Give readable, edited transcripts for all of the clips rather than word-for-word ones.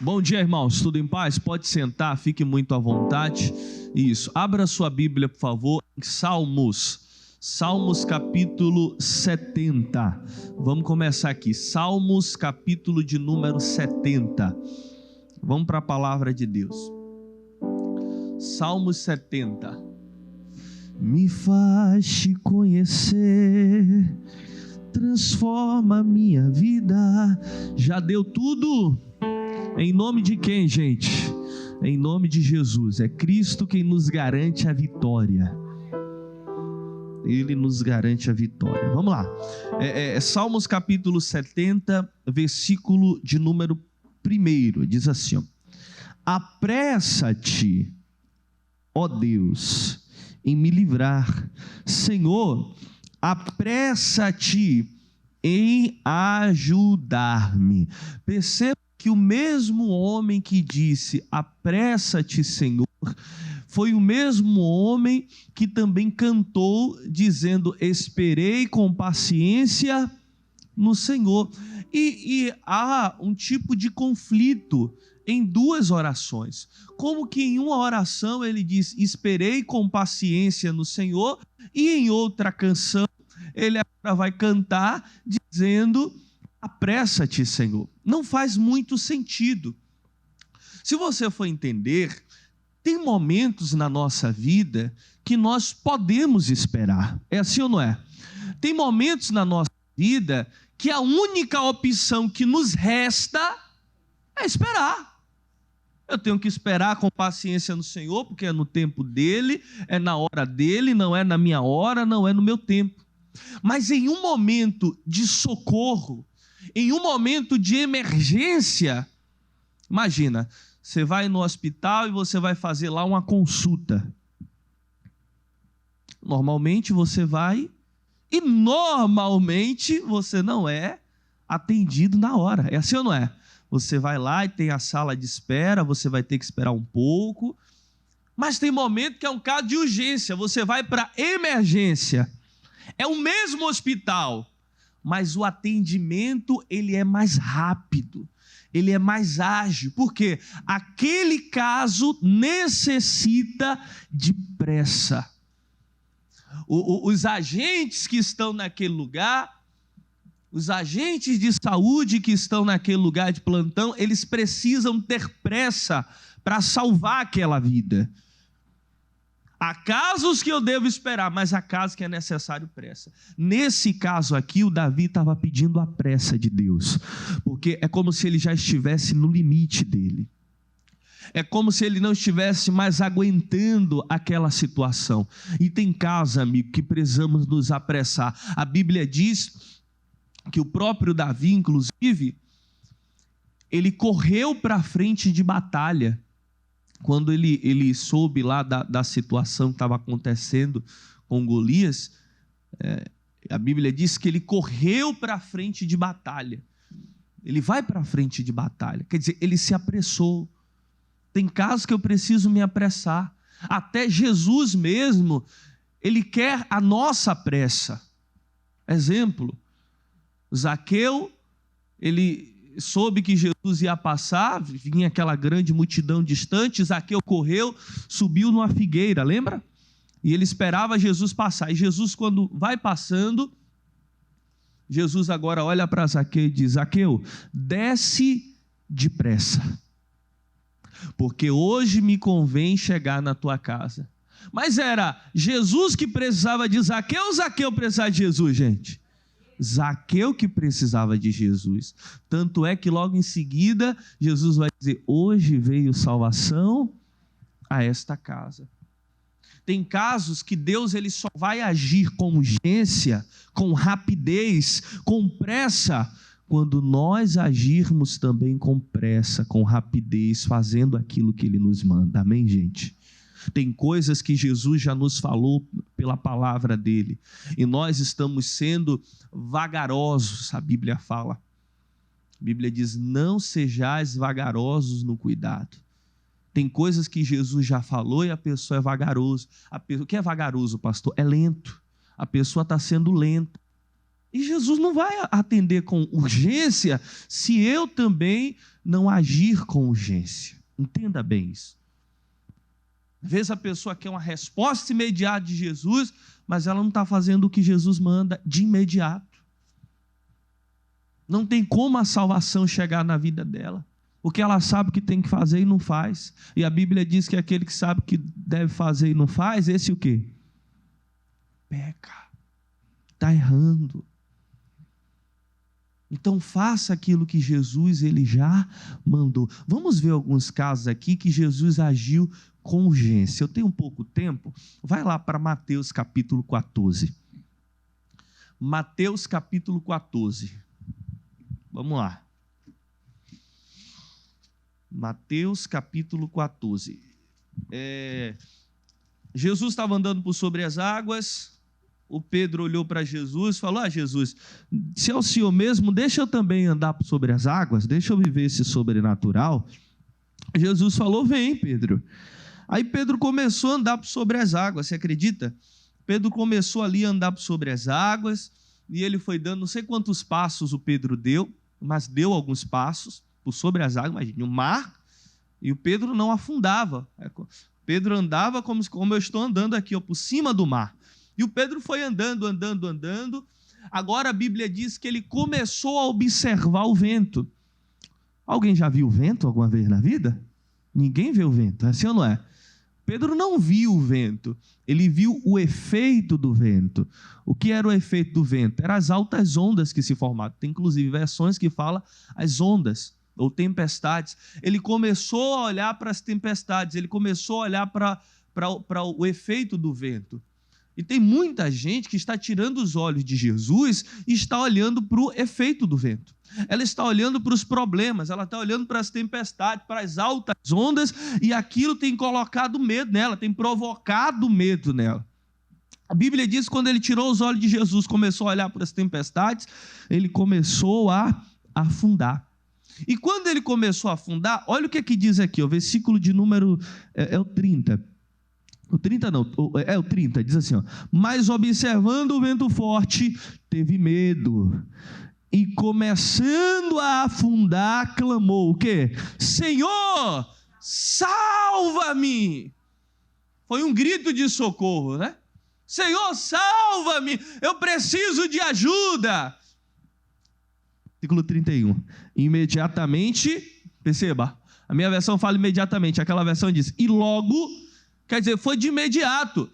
Bom dia, irmãos. Tudo em paz? Pode sentar, fique muito à vontade. Isso. Abra sua Bíblia, por favor, em Salmos. Salmos capítulo 70. Vamos começar aqui. Salmos capítulo de número 70. Vamos para a palavra de Deus. Salmos 70. Me faz te conhecer, transforma minha vida. Já deu tudo? Em nome de quem, gente? Em nome de Jesus. É Cristo quem nos garante a vitória. Ele nos garante a vitória. Vamos lá. Salmos capítulo 70, versículo de número 1. Diz assim, ó: apressa-te, ó Deus, em me livrar. Senhor, apressa-te em ajudar-me. Perceba que o mesmo homem que disse, apressa-te, Senhor, foi o mesmo homem que também cantou, dizendo, esperei com paciência no Senhor. E há um tipo de conflito em duas orações. Como que em uma oração ele diz, esperei com paciência no Senhor, e em outra canção ele agora vai cantar dizendo, apressa-te, Senhor. Não faz muito sentido. Se você for entender, tem momentos na nossa vida que nós podemos esperar. É assim ou não é? Tem momentos na nossa vida que a única opção que nos resta é esperar. Eu tenho que esperar com paciência no Senhor, porque é no tempo dele, é na hora dele, não é na minha hora, não é no meu tempo. Mas em um momento de socorro, em um momento de emergência, imagina, você vai no hospital e você vai fazer lá uma consulta. Normalmente você vai e normalmente você não é atendido na hora. É assim ou não é? Você vai lá e tem a sala de espera, você vai ter que esperar um pouco. Mas tem momento que é um caso de urgência, você vai para emergência. É o mesmo hospital, mas o atendimento ele é mais rápido, ele é mais ágil, porque aquele caso necessita de pressa. Os agentes que estão naquele lugar, os agentes de saúde que estão naquele lugar de plantão, eles precisam ter pressa para salvar aquela vida. Há casos que eu devo esperar, mas há casos que é necessário pressa. Nesse caso aqui, o Davi estava pedindo a pressa de Deus, porque é como se ele já estivesse no limite dele. É como se ele não estivesse mais aguentando aquela situação. E tem casos, amigo, que precisamos nos apressar. A Bíblia diz que o próprio Davi, inclusive, ele correu para a frente de batalha. Quando ele soube lá da situação que estava acontecendo com Golias, a Bíblia diz que ele correu para a frente de batalha. Ele vai para a frente de batalha, quer dizer, ele se apressou. Tem casos que eu preciso me apressar. Até Jesus mesmo, ele quer a nossa pressa. Exemplo, Zaqueu, ele soube que Jesus ia passar, vinha aquela grande multidão distante, Zaqueu correu, subiu numa figueira, lembra? E ele esperava Jesus passar. E Jesus, quando vai passando, Jesus agora olha para Zaqueu e diz, Zaqueu, desce depressa, porque hoje me convém chegar na tua casa. Mas era Jesus que precisava de Zaqueu ou Zaqueu precisava de Jesus, gente? Zaqueu que precisava de Jesus. Tanto é que logo em seguida Jesus vai dizer, hoje veio salvação a esta casa. Tem casos que Deus ele só vai agir com urgência, com rapidez, com pressa, quando nós agirmos também com pressa, com rapidez, fazendo aquilo que ele nos manda. Amém, gente? Tem coisas que Jesus já nos falou pela palavra dele, e nós estamos sendo vagarosos, a Bíblia fala. A Bíblia diz, não sejais vagarosos no cuidado. Tem coisas que Jesus já falou e a pessoa é vagaroso. O que é vagaroso, pastor? É lento. A pessoa está sendo lenta. E Jesus não vai atender com urgência se eu também não agir com urgência. Entenda bem isso. Às vezes a pessoa quer uma resposta imediata de Jesus, mas ela não está fazendo o que Jesus manda de imediato. Não tem como a salvação chegar na vida dela, porque ela sabe o que tem que fazer e não faz. E a Bíblia diz que aquele que sabe o que deve fazer e não faz, esse o quê? Peca. Está errando. Então faça aquilo que Jesus ele já mandou. Vamos ver alguns casos aqui que Jesus agiu com urgência. Eu tenho um pouco tempo, vai lá para Mateus capítulo 14. Mateus capítulo 14. Vamos lá. Mateus capítulo 14. Jesus estava andando por sobre as águas. O Pedro olhou para Jesus e falou: Jesus, se é o Senhor mesmo, deixa eu também andar sobre as águas, deixa eu viver esse sobrenatural. Jesus falou: vem, Pedro. Aí Pedro começou a andar sobre as águas, você acredita? Pedro começou ali a andar sobre as águas, e ele foi dando, não sei quantos passos o Pedro deu, mas deu alguns passos por sobre as águas, imagine, o mar, e o Pedro não afundava. Pedro andava como eu estou andando aqui, por cima do mar. E o Pedro foi andando. Agora a Bíblia diz que ele começou a observar o vento. Alguém já viu o vento alguma vez na vida? Ninguém vê o vento, é assim ou não é? Pedro não viu o vento, ele viu o efeito do vento. O que era o efeito do vento? Eram as altas ondas que se formavam. Tem inclusive versões que falam as ondas ou tempestades. Ele começou a olhar para as tempestades, ele começou a olhar para o efeito do vento. E tem muita gente que está tirando os olhos de Jesus e está olhando para o efeito do vento. Ela está olhando para os problemas, ela está olhando para as tempestades, para as altas ondas, e aquilo tem colocado medo nela, tem provocado medo nela. A Bíblia diz que quando ele tirou os olhos de Jesus, começou a olhar para as tempestades, ele começou a afundar. E quando ele começou a afundar, olha o que aqui diz aqui, o versículo de número o 30. O 30 não, o 30, diz assim, mas observando o vento forte, teve medo, e começando a afundar, clamou o quê? Senhor, salva-me! Foi um grito de socorro, né? Senhor, salva-me, eu preciso de ajuda. Versículo 31, imediatamente, perceba, a minha versão fala imediatamente, aquela versão diz, e logo... Quer dizer, foi de imediato.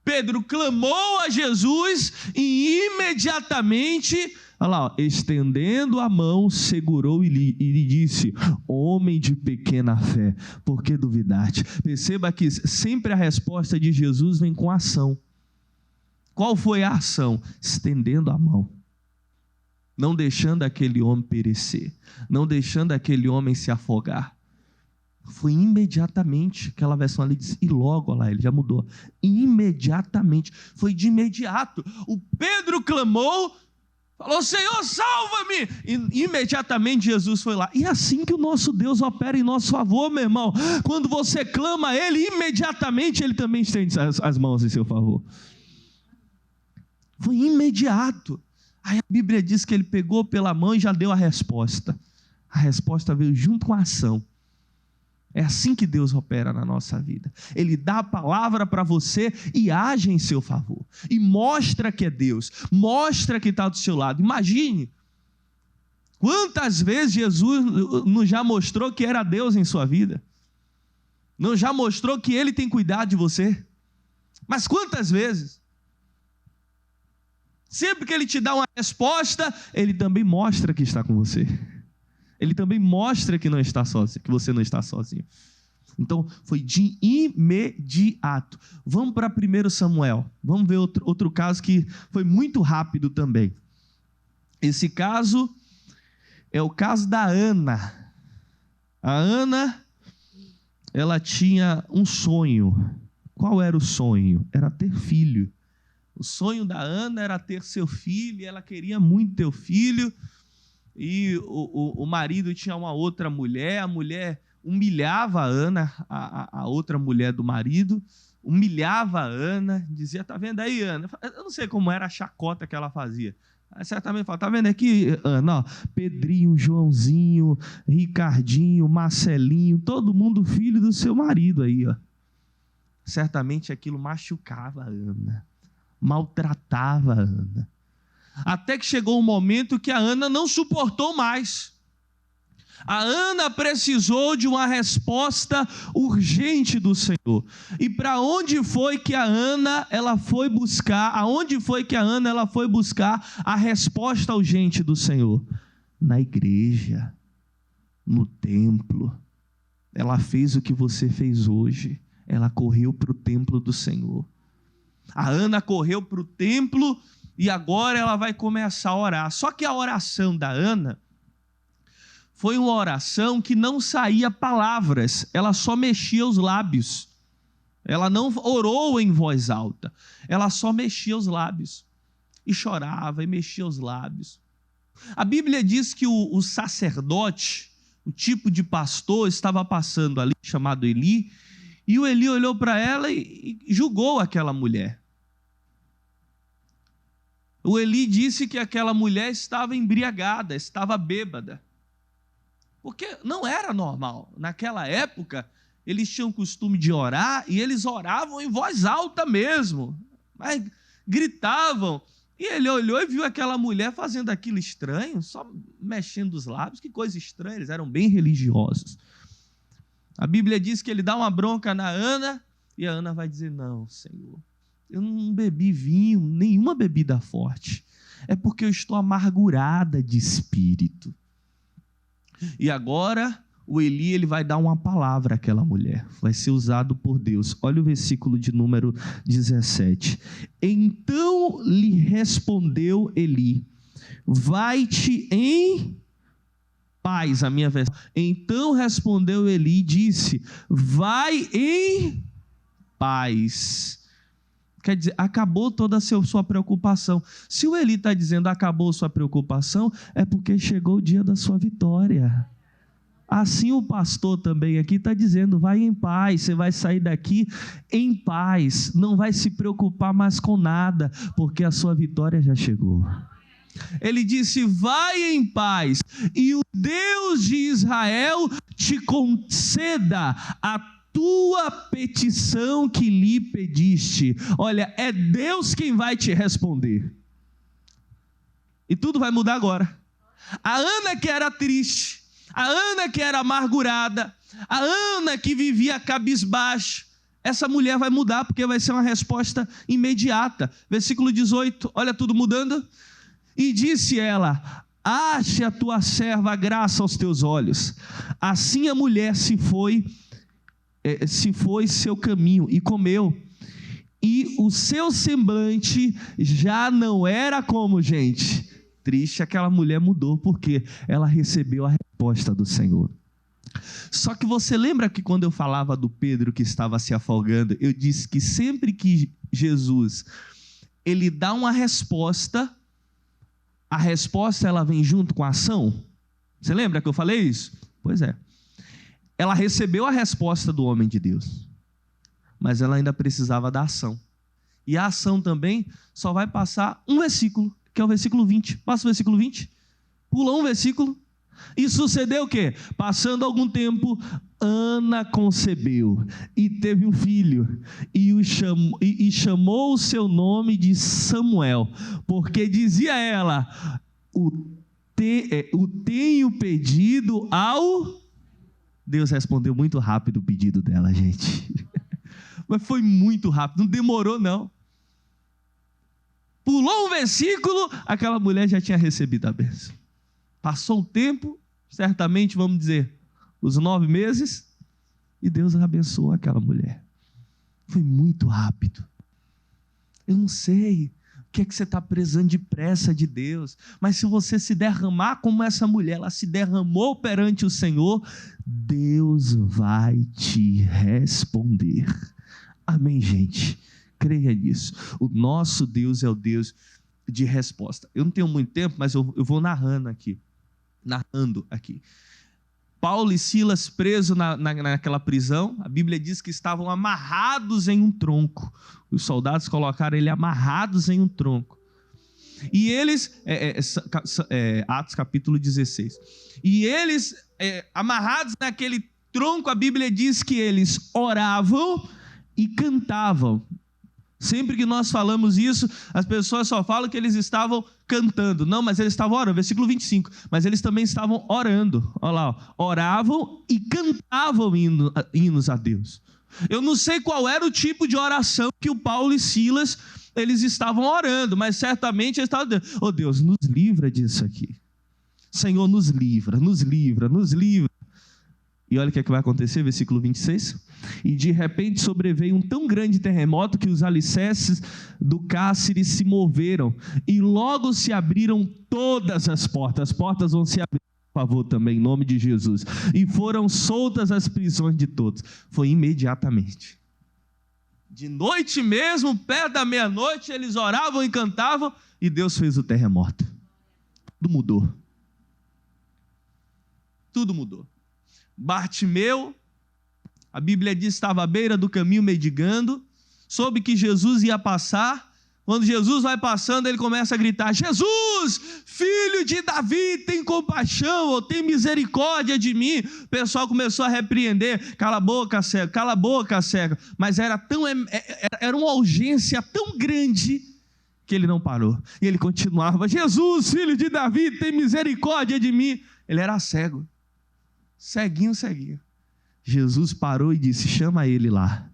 Pedro clamou a Jesus e imediatamente, olha lá, estendendo a mão, segurou e lhe disse: homem de pequena fé, por que duvidaste? Perceba que sempre a resposta de Jesus vem com ação. Qual foi a ação? Estendendo a mão. Não deixando aquele homem perecer. Não deixando aquele homem se afogar. Foi imediatamente, aquela versão ali diz, e logo, olha lá, ele já mudou, imediatamente, foi de imediato, o Pedro clamou, falou, Senhor, salva-me, e imediatamente Jesus foi lá, e é assim que o nosso Deus opera em nosso favor, meu irmão, quando você clama a Ele, imediatamente Ele também estende as mãos em seu favor, foi imediato, aí a Bíblia diz que Ele pegou pela mão e já deu a resposta veio junto com a ação. É assim que Deus opera na nossa vida. Ele dá a palavra para você e age em seu favor. E mostra que é Deus. Mostra que está do seu lado. Imagine. Quantas vezes Jesus não já mostrou que era Deus em sua vida? Não já mostrou que Ele tem cuidado de você? Mas quantas vezes? Sempre que Ele te dá uma resposta, Ele também mostra que está com você. Ele também mostra que não está sozinho, que você não está sozinho. Então, foi de imediato. Vamos para 1 Samuel. Vamos ver outro caso que foi muito rápido também. Esse caso é o caso da Ana. A Ana, ela tinha um sonho. Qual era o sonho? Era ter filho. O sonho da Ana era ter seu filho, e ela queria muito ter o filho. E o marido tinha uma outra mulher, a mulher humilhava a Ana, a outra mulher do marido, humilhava a Ana, dizia, tá vendo aí, Ana? Eu não sei como era a chacota que ela fazia, Aí certamente fala, tá vendo aqui, Ana, ó, Pedrinho, Joãozinho, Ricardinho, Marcelinho, todo mundo filho do seu marido aí, ó. Certamente aquilo machucava a Ana, maltratava a Ana. Até que chegou um momento que a Ana não suportou mais. A Ana precisou de uma resposta urgente do Senhor. E para onde foi que a Ana ela foi buscar? Aonde foi que a Ana ela foi buscar a resposta urgente do Senhor? Na igreja, no templo. Ela fez o que você fez hoje. Ela correu para o templo do Senhor. A Ana correu para o templo e agora ela vai começar a orar. Só que a oração da Ana foi uma oração que não saía palavras, ela só mexia os lábios. Ela não orou em voz alta, ela só mexia os lábios. E chorava e mexia os lábios. A Bíblia diz que o sacerdote, o tipo de pastor, estava passando ali, chamado Eli, e o Eli olhou para ela e julgou aquela mulher. O Eli disse que aquela mulher estava embriagada, estava bêbada. Porque não era normal. Naquela época, eles tinham o costume de orar e eles oravam em voz alta mesmo. Mas gritavam. E ele olhou e viu aquela mulher fazendo aquilo estranho, só mexendo os lábios. Que coisa estranha, eles eram bem religiosos. A Bíblia diz que ele dá uma bronca na Ana e a Ana vai dizer, não, Senhor, eu não bebi vinho, nenhuma bebida forte. É porque eu estou amargurada de espírito. E agora o Eli ele vai dar uma palavra àquela mulher, vai ser usado por Deus. Olha o versículo de número 17. Então lhe respondeu Eli, vai-te em paz, a minha versão. Então respondeu Eli e disse, vai em paz. Quer dizer, acabou toda a sua preocupação. Se o Eli está dizendo acabou sua preocupação, é porque chegou o dia da sua vitória. Assim o pastor também aqui está dizendo, vai em paz, você vai sair daqui em paz, não vai se preocupar mais com nada, porque a sua vitória já chegou. Ele disse, vai em paz, e o Deus de Israel te conceda a tua petição que lhe pediste. Olha, é Deus quem vai te responder. E tudo vai mudar agora. A Ana que era triste, a Ana que era amargurada, a Ana que vivia cabisbaixo, essa mulher vai mudar porque vai ser uma resposta imediata. Versículo 18, olha tudo mudando. E disse ela, ache a tua serva graça aos teus olhos. Assim a mulher se foi seu caminho e comeu, e o seu semblante já não era como, gente, triste. Aquela mulher mudou porque ela recebeu a resposta do Senhor. Só que você lembra que quando eu falava do Pedro que estava se afogando, eu disse que sempre que Jesus ele dá uma resposta, a resposta ela vem junto com a ação? Você lembra que eu falei isso? Pois é. Ela recebeu a resposta do homem de Deus, mas ela ainda precisava da ação. E a ação também só vai passar um versículo, que é o versículo 20. Passa o versículo 20, pula um versículo. E sucedeu o quê? Passando algum tempo, Ana concebeu e teve um filho, e chamou o seu nome de Samuel, porque dizia ela, o tenho pedido ao... Deus respondeu muito rápido o pedido dela, gente. Mas foi muito rápido, não demorou não. Pulou um versículo, aquela mulher já tinha recebido a bênção. Passou o tempo, certamente vamos dizer, os 9 meses, e Deus abençoou aquela mulher. Foi muito rápido. Eu não sei o que é que você está precisando de pressa de Deus, mas se você se derramar como essa mulher, ela se derramou perante o Senhor, Deus vai te responder. Amém, gente? Creia nisso. O nosso Deus é o Deus de resposta. Eu não tenho muito tempo, mas eu vou narrando aqui. Paulo e Silas presos naquela prisão, a Bíblia diz que estavam amarrados em um tronco. Os soldados colocaram ele amarrados em um tronco. E eles, Atos capítulo 16, e eles, amarrados naquele tronco, a Bíblia diz que eles oravam e cantavam. Sempre que nós falamos isso, as pessoas só falam que eles estavam cantando. Não, mas eles estavam orando, versículo 25. Mas eles também estavam orando. Olha lá, oravam e cantavam hinos a Deus. Eu não sei qual era o tipo de oração que o Paulo e Silas, eles estavam orando, mas certamente eles estavam dizendo: oh Deus, nos livra disso aqui. Senhor, nos livra, nos livra, nos livra. E olha o que é que vai acontecer, versículo 26. E de repente sobreveio um tão grande terremoto que os alicerces do cárcere se moveram, e logo se abriram todas as portas vão se abrir, por favor, também, em nome de Jesus, e foram soltas as prisões de todos. Foi imediatamente. De noite mesmo, perto da meia-noite, eles oravam e cantavam, e Deus fez o terremoto. Tudo mudou. Tudo mudou. Bartimeu, a Bíblia diz, estava à beira do caminho mendigando, soube que Jesus ia passar. Quando Jesus vai passando, ele começa a gritar: Jesus, filho de Davi, tem compaixão, ou tem misericórdia de mim. O pessoal começou a repreender: cala a boca, cego, cala a boca, cego. Mas era uma urgência tão grande que ele não parou. E ele continuava: Jesus, filho de Davi, tem misericórdia de mim. Ele era cego. Ceguinho. Jesus parou e disse: chama ele lá.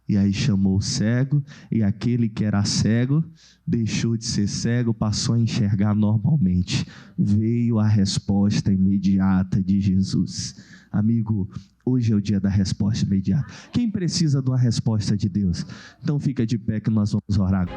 E aí chamou o cego, e aquele que era cego deixou de ser cego, passou a enxergar normalmente. Veio a resposta imediata de Jesus. Amigo, hoje é o dia da resposta imediata. Quem precisa de uma resposta de Deus? Então fica de pé que nós vamos orar.